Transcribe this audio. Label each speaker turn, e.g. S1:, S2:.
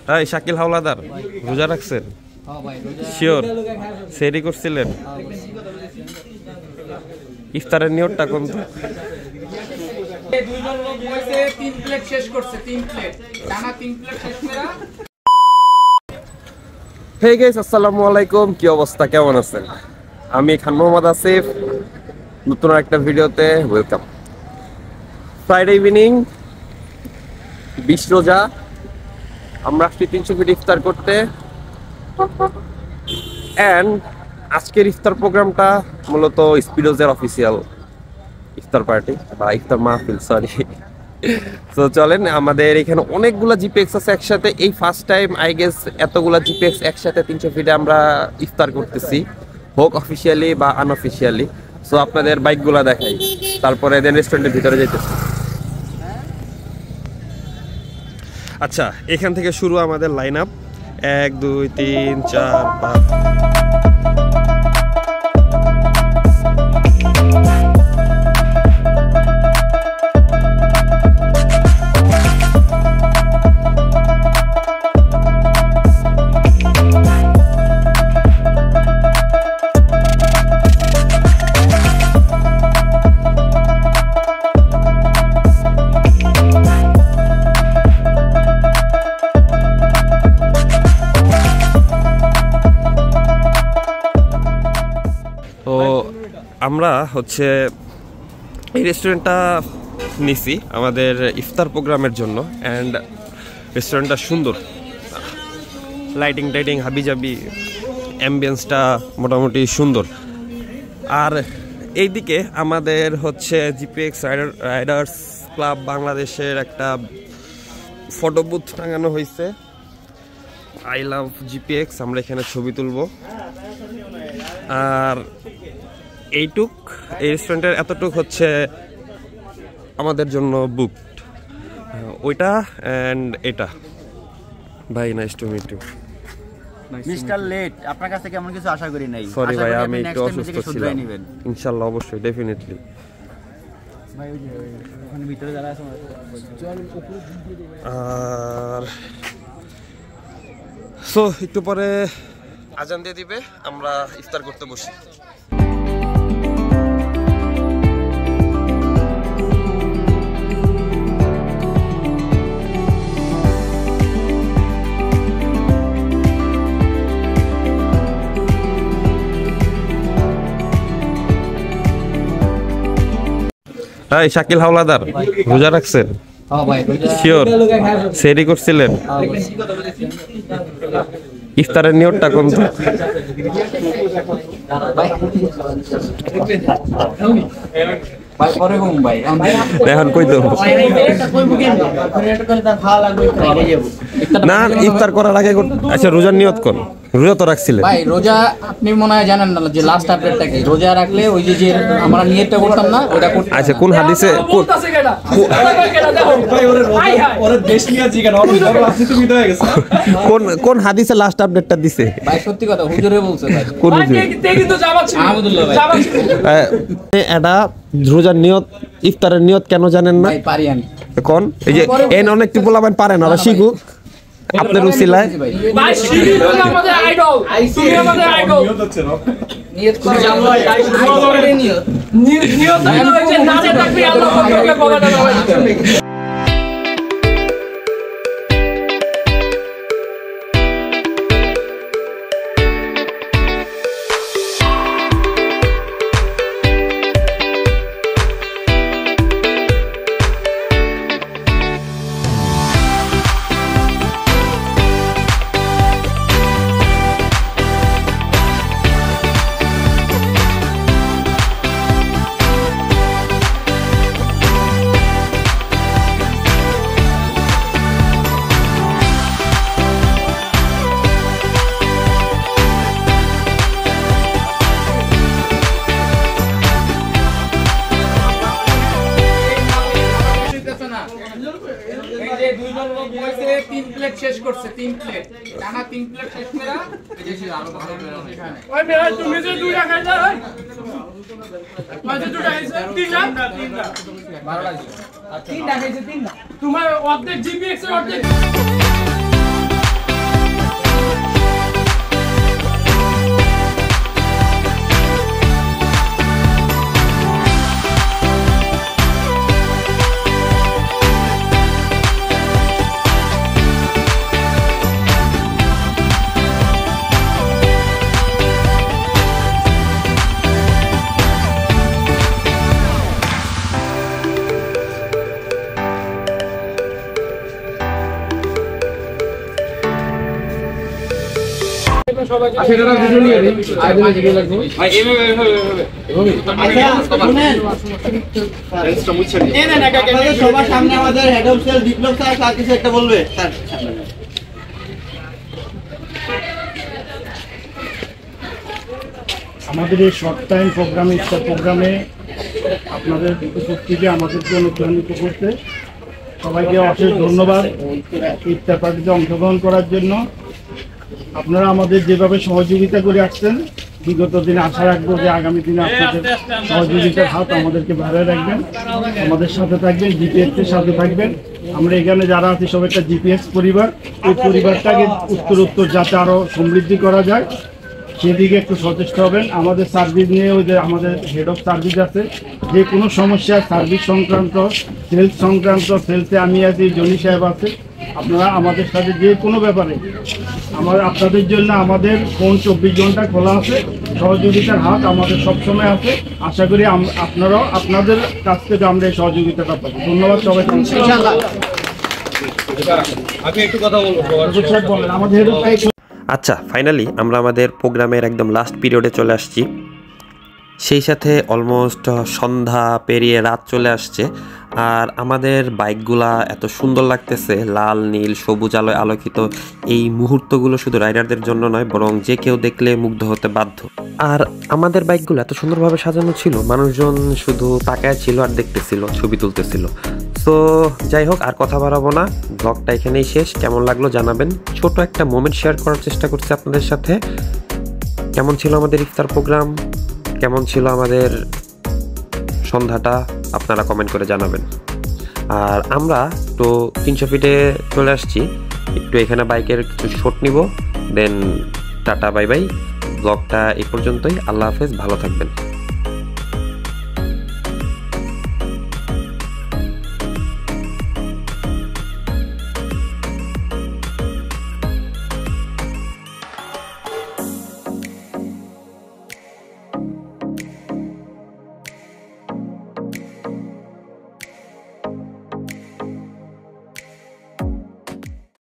S1: হ্যাঁ, শাকিল হাওলাদার রোজা রাখছেন? শিওর? সেহরি করছিলেন? ইফতারের নিয়তটা কোন? হে গাইস, আসসালামু আলাইকুম। কি অবস্থা, কেমন আছেন? আমি খান মোহাম্মদ আসিফ, নতুন একটা ভিডিওতে ওয়েলকাম। ফ্রাইডে ইভিনিং, 20 রোজা, আমরা আসছি 300 ফিট ইফতার করতে। অ্যান্ড আজকের ইফতার প্রোগ্রামটা মূলত স্পিডোজের অফিসিয়াল ইফতার পার্টি বা ইফতার মাহফিল, সরি। তো চলেন, আমাদের এখানে অনেকগুলা জিপিএক্স আছে একসাথে। এই ফার্স্ট টাইম আই গেস এতগুলা জিপিএক্স একসাথে 300 ফিটে আমরা ইফতার করতেছি, হোক অফিসিয়ালি বা আনঅফিসিয়ালি। সো আপনাদের বাইকগুলা দেখাই, তারপরে দেন রেস্টুরেন্টের ভিতরে যেতেছি। আচ্ছা, এখান থেকে শুরু আমাদের লাইন আপ। 1 2 3 4 5। আমরা হচ্ছে এই রেস্টুরেন্টটা নিছি আমাদের ইফতার প্রোগ্রামের জন্য। অ্যান্ড রেস্টুরেন্টটা সুন্দর, লাইটিং টাইটিং হাবিজাবি, অ্যাম্বিয়েন্সটা মোটামুটি সুন্দর। আর এইদিকে আমাদের হচ্ছে জিপিএক্স রাইডার্স ক্লাব বাংলাদেশের একটা ফটো বুথ টাঙানো হয়েছে, আই লাভ জিপিএক্স। আমরা এখানে ছবি তুলব। আর এই রেস্টুরেন্টের এতটুক হচ্ছে আমাদের জন্য বুকড। ওইটা অ্যান্ড এটা। ভাই, nice to meet you.
S2: Mister late, আপনার কাছে কেমন কিছু আশা করি নাই।
S1: সরি ভাই, আমি একটু অসুস্থ ছিলাম। ইনশাআল্লাহ, অবশ্যই, ডেফিনেটলি।
S2: ভাই ওই যে ওখানে ভিতরে যারা আছে
S1: আর সো একটু পরে আজান দিয়ে দিবে, আমরা ইফতার করতে বসি। হ্যাঁ, শাকিল হাওলাদার রোজা রাখছেন? শিওর? সেহরি করছিলেন? ইফতারের নিয়তটা কোন? এখন কই তো না, ইফতার করার আগে। আচ্ছা, রোজার নিয়ত কোন? রোজা তো রাখছিলেন
S2: ভাই। রোজা আপনি মনে হয় জানেন না যে লাস্ট আপডেটটা কি। রোজা রাখলে ওই যে আমরা নিয়তটা করতাম না, ওটা করতে।
S1: আচ্ছা, কোন হাদিসে কোন হাদিসে লাস্ট আপডেটটা দিছে?
S2: ভাই সত্যি কথা, হুজুরে বলছে ভাই।
S1: কোন হুজুর?
S2: আহমদুল্লাহ ভাই।
S1: এটা রোজার নিয়ত, ইফতারের নিয়ত কেন জানেন না?
S2: ভাই পারি আমি।
S1: কোন? এই যে অনেকটি পোলাবেন পারেন, ওরা শিখুক আপনার উসিলায়।
S3: ভাই শিখি আমাদের আইডল, তুমি আমাদের আইডল। নিয়ত করে যাবো, নিয়ত হলো যে নাচে থাকবি আল্লাহ পাককে বলা যাবে।
S2: দুজন লোক বসে 3 প্লেট শেষ করছে 3 প্লেট টানা 3 প্লেট শেষ করে এই যে আরো ভালো এখানে
S3: ওই মেরা তুমি যে দুইটা খাইলা মাঝে দুইটা খাইছে তিনটা
S2: 12টা দিছে আর 3টা খাইছে 3টা
S3: তোমার অর্ধেক জিপিএক্স এর অর্ধেক
S2: আচ্ছা
S4: সবার সামনে আমাদের head of sale Biplab sir কিছু একটা বলবে স্যার।
S5: আমাদের এই শর্ট টাইম প্রোগ্রামে ইফতার প্রোগ্রামে আপনাদের উপস্থিতি আমাদেরকে অনুপ্রাণিত করতে সবাইকে অশেষ ধন্যবাদ। ইফতার পার্টিতে অংশগ্রহণ করার জন্য আপনারা আমাদের যেভাবে সহযোগিতা করে আসছেন বিগত দিনে আশা রাখবো যে আগামী দিনে আপনাদের সহযোগিতার হাত আমাদেরকে বাড়িয়ে রাখবেন, আমাদের সাথে থাকবেন, জিপিএস এর সাথে থাকবেন। আমরা এখানে যারা আছি সব একটা জিপিএস পরিবার, এই পরিবারটাকে উত্তর যাতে আরও সমৃদ্ধি করা যায় সেদিকে একটু সচেষ্ট হবেন। আমাদের সার্ভিস নিয়ে ওই যে আমাদের হেড অফ সার্ভিস আছে, যে কোনো সমস্যা সার্ভিস সংক্রান্ত, সেলস সংক্রান্ত, সেলসে আমি আছি, জনি সাহেব আছে, আপনারা আমাদের সাথে যে কোনো ব্যাপারে আপনাদের জন্য আমাদের ফোন 24 ঘন্টা খোলা আছে, সহযোগিতার হাত আমাদের সবসময় আছে। আশা করি আপনারাও আপনাদের কাছ থেকে আমরা এই সহযোগিতাটা পাবো। ধন্যবাদ সবাইকে।
S6: আমি একটু কথা বলবো।
S5: আমাদের
S1: আচ্ছা, ফাইনালি আমরা আমাদের প্রোগ্রামের একদম লাস্ট পিরিয়ডে চলে আসছি। সেই সাথে অলমোস্ট সন্ধ্যা পেরিয়ে রাত চলে আসছে, আর আমাদের বাইকগুলা এত সুন্দর লাগতেছে, লাল নীল সবুজ আলোয় আলোকিত। এই মুহূর্তগুলো শুধু রাইডারদের জন্য নয়, বরং যে কেউ দেখলে মুগ্ধ হতে বাধ্য। আর আমাদের বাইকগুলো এত সুন্দরভাবে সাজানো ছিল, মানুষজন শুধু তাকায় ছিল আর দেখতেছিল, ছবি তুলতেছিল। তো যাই হোক, আর কথা বাড়াবো না, ব্লগটা এখানেই শেষ। কেমন লাগলো জানাবেন। ছোট একটা মোমেন্ট শেয়ার করার চেষ্টা করছি আপনাদের সাথে। কেমন ছিল আমাদের ইফতার প্রোগ্রাম, কেমন ছিল আমাদের সন্ধ্যাটা, আপনারা কমেন্ট করে জানাবেন। আর আমরা তো 300 ফিটে চলে আসছি, একটু এখানে বাইকের কিছু শট নিব, দেন টাটা বাই বাই। ব্লগটা এই পর্যন্তই। আল্লাহ হাফেজ, ভালো থাকবেন।